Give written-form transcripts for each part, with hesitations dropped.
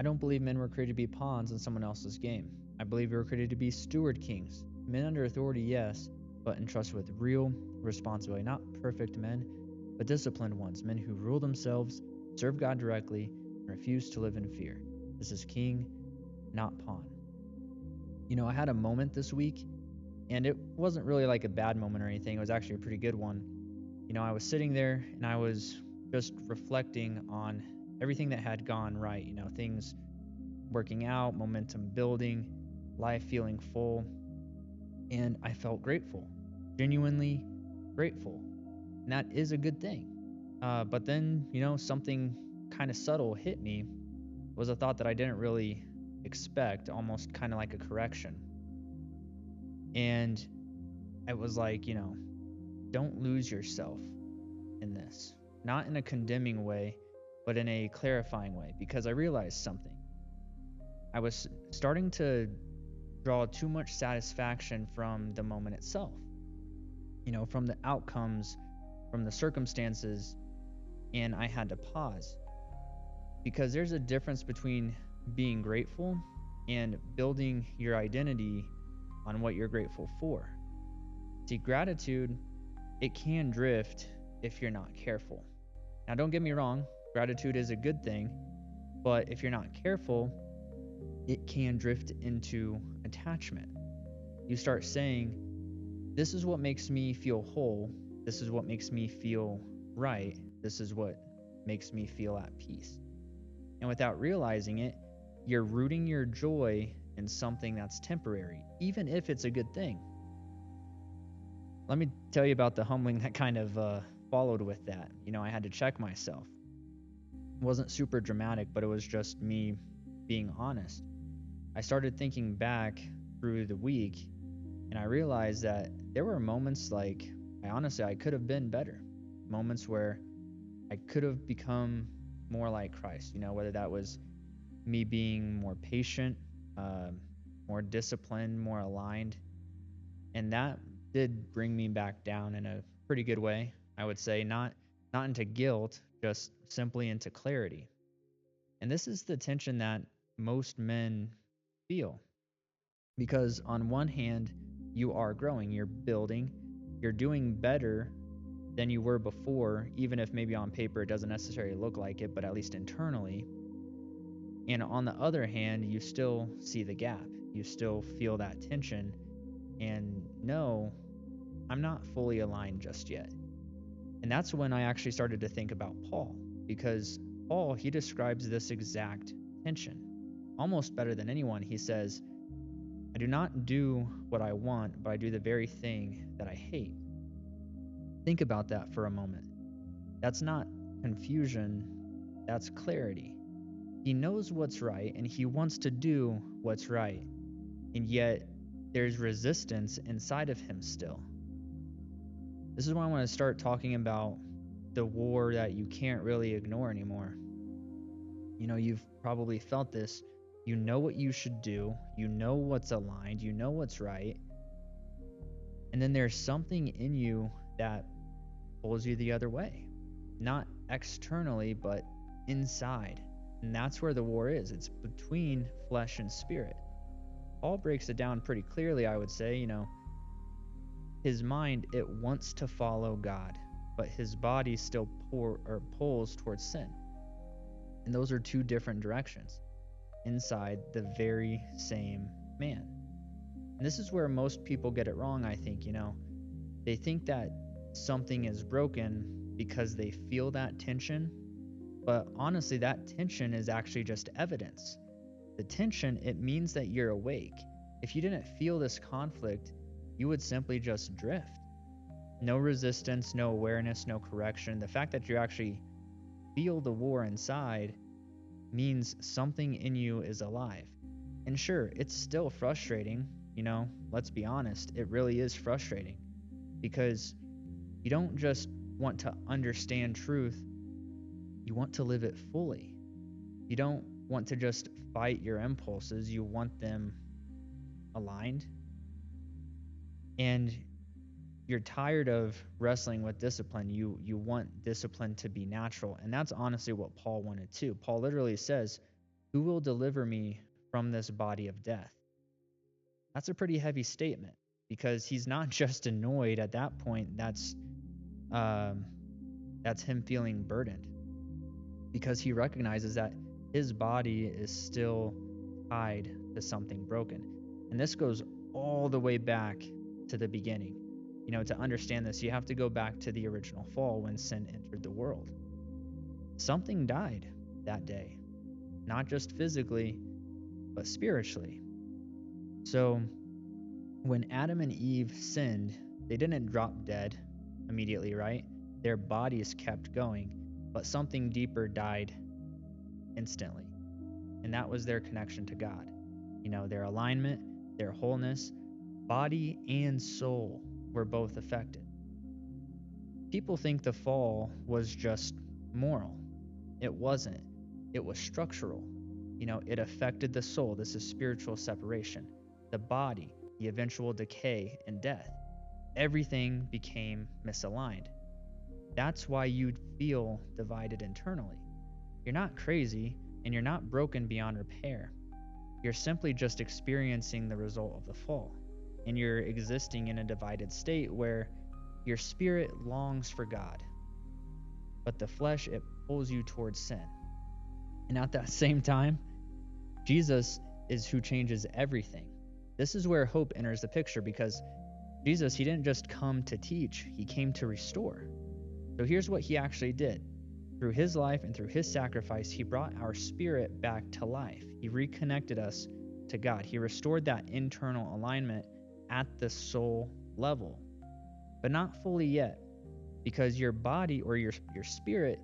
I don't believe men were created to be pawns in someone else's game. I believe we were created to be steward kings. Men under authority, yes, but entrusted with real responsibility. Not perfect men, but disciplined ones. Men who rule themselves, serve God directly, and refuse to live in fear. This is king, not pawn. I had a moment this week, and it wasn't really like a bad moment or anything. It was actually a pretty good one. I was sitting there and I was just reflecting on everything that had gone right. Things working out, momentum building, life feeling full. And I felt grateful, genuinely grateful. And that is a good thing. But then, something kind of subtle hit me. Was a thought that I didn't really expect, almost kind of like a correction. And it was like, don't lose yourself in this. Not in a condemning way, but in a clarifying way, because I realized something. I was starting to draw too much satisfaction from the moment itself, from the outcomes, from the circumstances, and I had to pause because there's a difference between being grateful and building your identity on what you're grateful for. See, gratitude, it can drift if you're not careful. Now, don't get me wrong, gratitude is a good thing, but if you're not careful, it can drift into attachment. You start saying, this is what makes me feel whole. This is what makes me feel right. This is what makes me feel at peace. And without realizing it, you're rooting your joy in something that's temporary, even if it's a good thing. Let me tell you about the humbling that kind of followed with that. I had to check myself. It wasn't super dramatic, but it was just me being honest. I started thinking back through the week, and I realized that there were moments like, I could have been better. Moments where I could have become more like Christ, whether that was me being more patient, more disciplined, more aligned. And that did bring me back down in a pretty good way, I would say, not into guilt, just simply into clarity. And this is the tension that most men feel. Because on one hand, you are growing, you're building, you're doing better than you were before, even if maybe on paper it doesn't necessarily look like it, but at least internally. And on the other hand, you still see the gap. You still feel that tension. And no, I'm not fully aligned just yet. And that's when I actually started to think about Paul, because Paul, he describes this exact tension almost better than anyone. He says, I do not do what I want, but I do the very thing that I hate. Think about that for a moment. That's not confusion, that's clarity. He knows what's right and he wants to do what's right, and yet there's resistance inside of him still. This is why I want to start talking about the war that you can't really ignore anymore. You've probably felt this. You know what you should do, you know what's aligned, you know what's right, and then there's something in you that pulls you the other way. Not externally, but inside. And that's where the war is. It's between flesh and spirit. Paul breaks it down pretty clearly, I would say. His mind, it wants to follow God, but his body still pulls towards sin. And those are two different directions inside the very same man. And this is where most people get it wrong, I think. They think that something is broken because they feel that tension, but honestly, that tension is actually just evidence. The tension, it means that you're awake. If you didn't feel this conflict, you would simply just drift. No resistance, no awareness, no correction. The fact that you actually feel the war inside means something in you is alive. And sure, it's still frustrating, let's be honest, it really is frustrating because you don't just want to understand truth, you want to live it fully. You don't want to just fight your impulses, you want them aligned. And you're tired of wrestling with discipline. You want discipline to be natural. And that's honestly what Paul wanted too. Paul literally says, Who will deliver me from this body of death? That's a pretty heavy statement because he's not just annoyed at that point. Um, that's him feeling burdened because he recognizes that his body is still tied to something broken. And this goes all the way back to the beginning. To understand this, you have to go back to the original fall when sin entered the world. Something died that day, not just physically, but spiritually. So when Adam and Eve sinned, they didn't drop dead immediately, right? Their bodies kept going, but something deeper died instantly. And that was their connection to God. Their alignment, their wholeness, body and soul were both affected. People think the fall was just moral. It wasn't. It was structural. It affected the soul. This is spiritual separation. The body, the eventual decay and death. Everything became misaligned. That's why you'd feel divided internally. You're not crazy and you're not broken beyond repair. You're simply just experiencing the result of the fall. And you're existing in a divided state where your spirit longs for God, but the flesh, it pulls you towards sin. And at that same time, Jesus is who changes everything. This is where hope enters the picture because Jesus, he didn't just come to teach, he came to restore. So here's what he actually did. Through his life and through his sacrifice, he brought our spirit back to life. He reconnected us to God. He restored that internal alignment at the soul level, but not fully yet, because your body or your spirit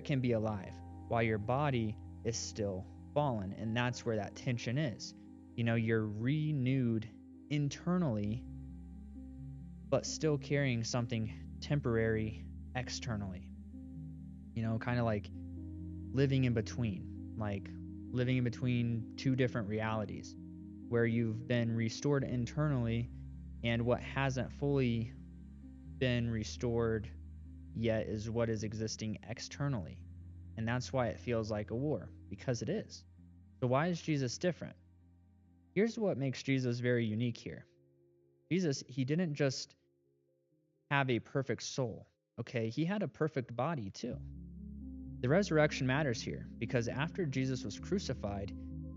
can be alive while your body is still fallen. And that's where that tension is. You're renewed internally, but still carrying something temporary externally. Kind of like living in between two different realities where you've been restored internally and what hasn't fully been restored yet is what is existing externally. And that's why it feels like a war, because it is. So why is Jesus different? Here's what makes Jesus very unique here. Jesus, he didn't just have a perfect soul, okay? He had a perfect body too. The resurrection matters here because after Jesus was crucified,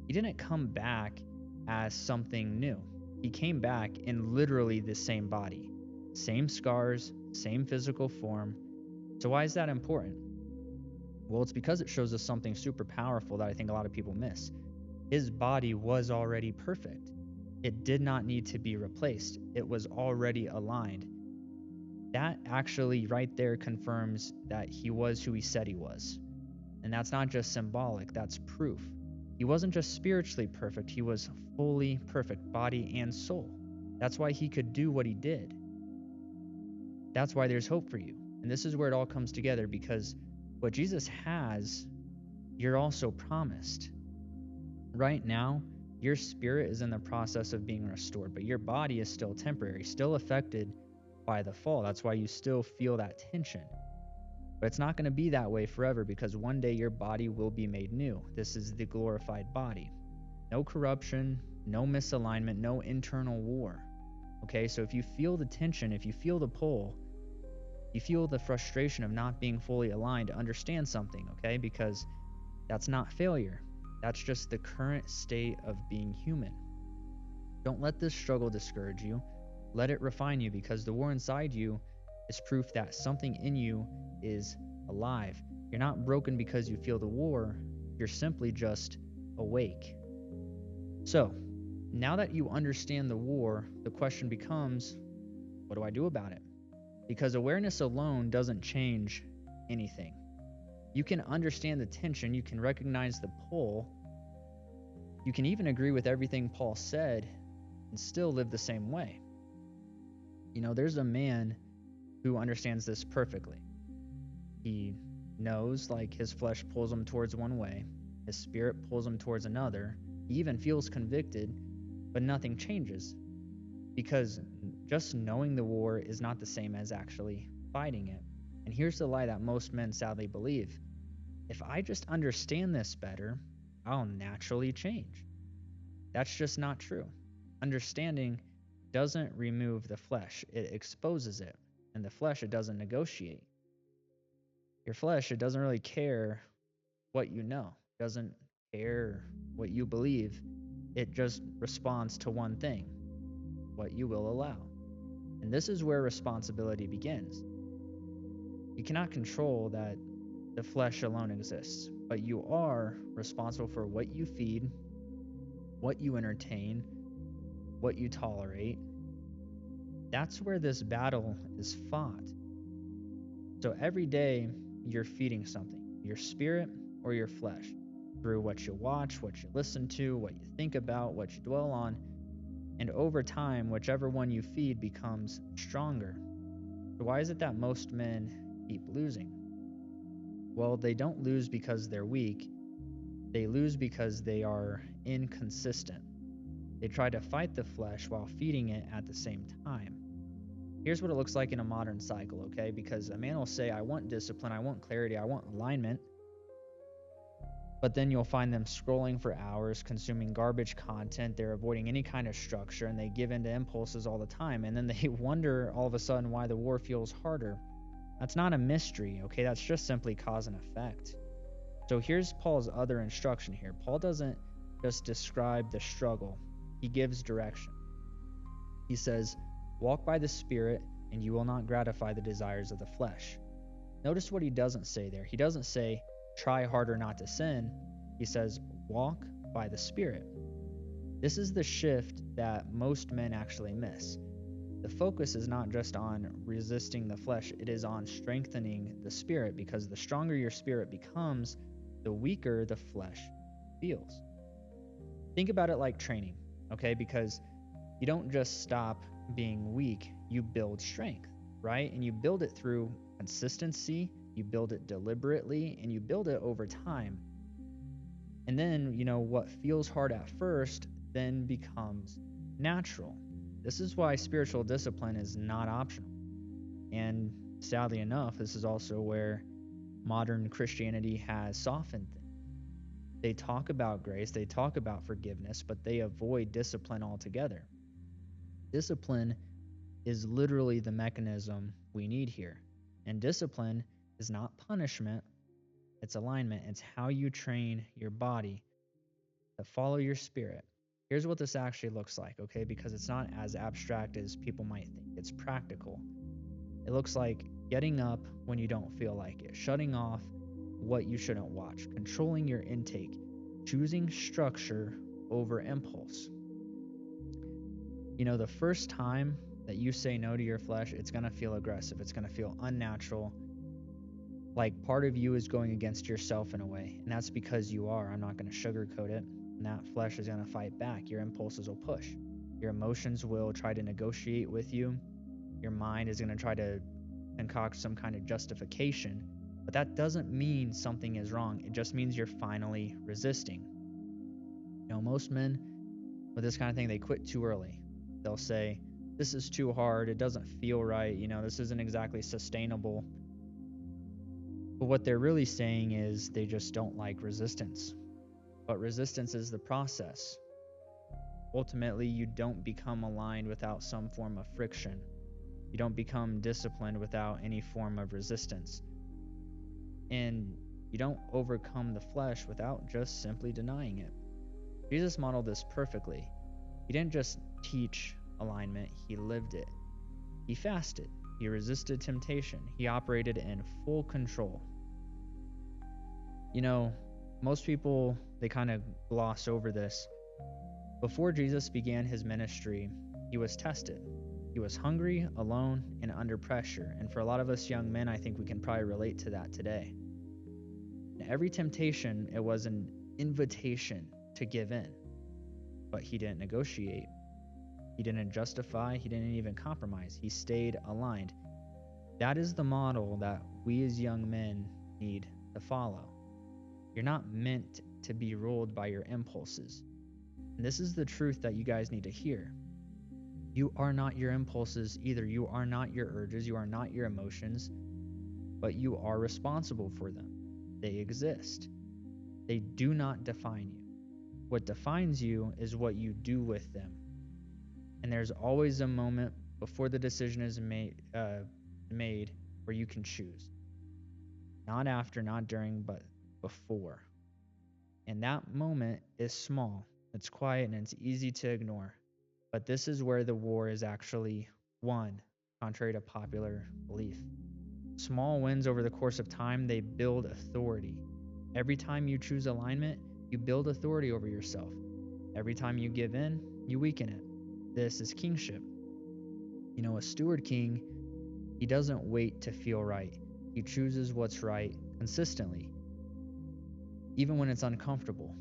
he didn't come back as something new. He came back in literally the same body, same scars, same physical form. So why is that important? Well, it's because it shows us something super powerful that I think a lot of people miss. His body was already perfect. It did not need to be replaced. It was already aligned. That actually right there confirms that he was who he said he was. And that's not just symbolic, that's proof. He wasn't just spiritually perfect, he was fully perfect, body and soul. That's why he could do what he did. That's why there's hope for you. And this is where it all comes together, because what Jesus has, you're also promised. Right now, your spirit is in the process of being restored, but your body is still temporary, still affected by the fall. That's why you still feel that tension. But it's not going to be that way forever, because one day your body will be made new. This is the glorified body. No corruption, no misalignment, no internal war. Okay, so if you feel the tension, if you feel the pull, you feel the frustration of not being fully aligned, understand something, okay? Because that's not failure. That's just the current state of being human. Don't let this struggle discourage you. Let it refine you, because the war inside you is proof that something in you is alive. You're not broken because you feel the war. You're simply just awake. So, now that you understand the war, the question becomes, what do I do about it? Because awareness alone doesn't change anything. You can understand the tension, you can recognize the pull, you can even agree with everything Paul said and still live the same way. There's a man who understands this perfectly. He knows, like, his flesh pulls him towards one way, his spirit pulls him towards another. He even feels convicted, but nothing changes, because just knowing the war is not the same as actually fighting it. And here's the lie that most men sadly believe. If I just understand this better, I'll naturally change. That's just not true. Understanding doesn't remove the flesh, it exposes it. And the flesh, it doesn't negotiate. Your flesh, it doesn't really care what you know, it doesn't care what you believe. It just responds to one thing: what you will allow. And this is where responsibility begins. You cannot control that the flesh alone exists, but you are responsible for what you feed, what you entertain, what you tolerate. That's where this battle is fought. So every day you're feeding something, your spirit or your flesh, through what you watch, what you listen to, what you think about, what you dwell on. And over time, whichever one you feed becomes stronger. So why is it that most men keep losing? Well, they don't lose because they're weak. They lose because they are inconsistent. They try to fight the flesh while feeding it at the same time. Here's what it looks like in a modern cycle, okay? Because a man will say, I want discipline, I want clarity, I want alignment. But then you'll find them scrolling for hours, consuming garbage content. They're avoiding any kind of structure, and they give in to impulses all the time. And then they wonder all of a sudden why the war feels harder. That's not a mystery, okay? That's just simply cause and effect. So here's Paul's other instruction here. Paul doesn't just describe the struggle, he gives direction. He says, walk by the Spirit, and you will not gratify the desires of the flesh. Notice what he doesn't say there. He doesn't say, try harder not to sin. He says, walk by the Spirit. This is the shift that most men actually miss. The focus is not just on resisting the flesh, it is on strengthening the spirit, because the stronger your spirit becomes, the weaker the flesh feels. Think about it like training, okay? Because you don't just stop being weak, you build strength, right? And you build it through consistency, you build it deliberately, and you build it over time. And then, what feels hard at first then becomes natural. This is why spiritual discipline is not optional. And sadly enough, this is also where modern Christianity has softened things. They talk about grace, they talk about forgiveness, but they avoid discipline altogether. Discipline is literally the mechanism we need here. And discipline is not punishment, it's alignment. It's how you train your body to follow your spirit. Here's what this actually looks like, okay? Because it's not as abstract as people might think. It's practical. It looks like getting up when you don't feel like it, shutting off what you shouldn't watch, controlling your intake, choosing structure over impulse. The first time that you say no to your flesh, it's going to feel aggressive. It's going to feel unnatural. Like part of you is going against yourself in a way. And that's because you are. I'm not going to sugarcoat it. And that flesh is going to fight back. Your impulses will push. Your emotions will try to negotiate with you. Your mind is going to try to concoct some kind of justification. But that doesn't mean something is wrong. It just means you're finally resisting. Most men with this kind of thing, they quit too early. They'll say, this is too hard. It doesn't feel right. This isn't exactly sustainable. But what they're really saying is they just don't like resistance. But resistance is the process. Ultimately, you don't become aligned without some form of friction. You don't become disciplined without any form of resistance. And you don't overcome the flesh without just simply denying it. Jesus modeled this perfectly. He didn't just teach alignment, he lived it. He fasted. He resisted temptation. He operated in full control. Most people, they kind of gloss over this. Before Jesus began his ministry, he was tested. He was hungry, alone, and under pressure. And for a lot of us young men, I think we can probably relate to that today. And every temptation, it was an invitation to give in. But he didn't negotiate. He didn't justify. He didn't even compromise. He stayed aligned. That is the model that we as young men need to follow. You're not meant to be ruled by your impulses. And this is the truth that you guys need to hear. You are not your impulses either. You are not your urges. You are not your emotions. But you are responsible for them. They exist. They do not define you. What defines you is what you do with them. And there's always a moment before the decision is made where you can choose. Not after, not during, but before. And that moment is small, it's quiet, and it's easy to ignore. But this is where the war is actually won, contrary to popular belief. Small wins over the course of time, they build authority. Every time you choose alignment, you build authority over yourself. Every time you give in, you weaken it. This is kingship. You know, a steward king, he doesn't wait to feel right. He chooses what's right consistently, even when it's uncomfortable.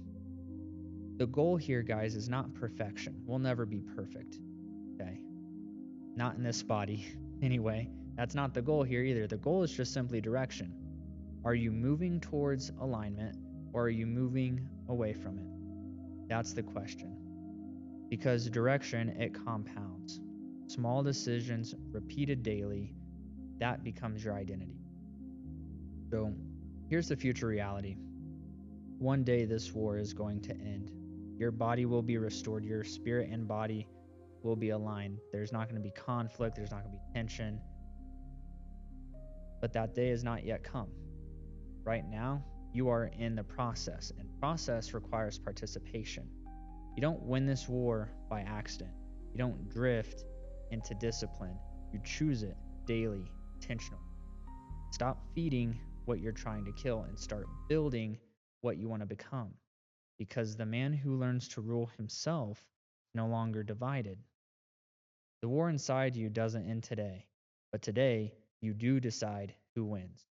The goal here, guys, is not perfection. We'll never be perfect, okay? Not in this body, anyway. That's not the goal here either. The goal is just simply direction. Are you moving towards alignment or are you moving away from it? That's the question. Because direction, it compounds. Small decisions repeated daily, that becomes your identity. So here's the future reality. One day this war is going to end. Your body will be restored. Your spirit and body will be aligned. There's not going to be conflict. There's not going to be tension. But that day has not yet come. Right now, you are in the process, and process requires participation. You don't win this war by accident. You don't drift into discipline. You choose it daily, intentionally. Stop feeding what you're trying to kill and start building what you want to become. Because the man who learns to rule himself is no longer divided. The war inside you doesn't end today, but today you do decide who wins.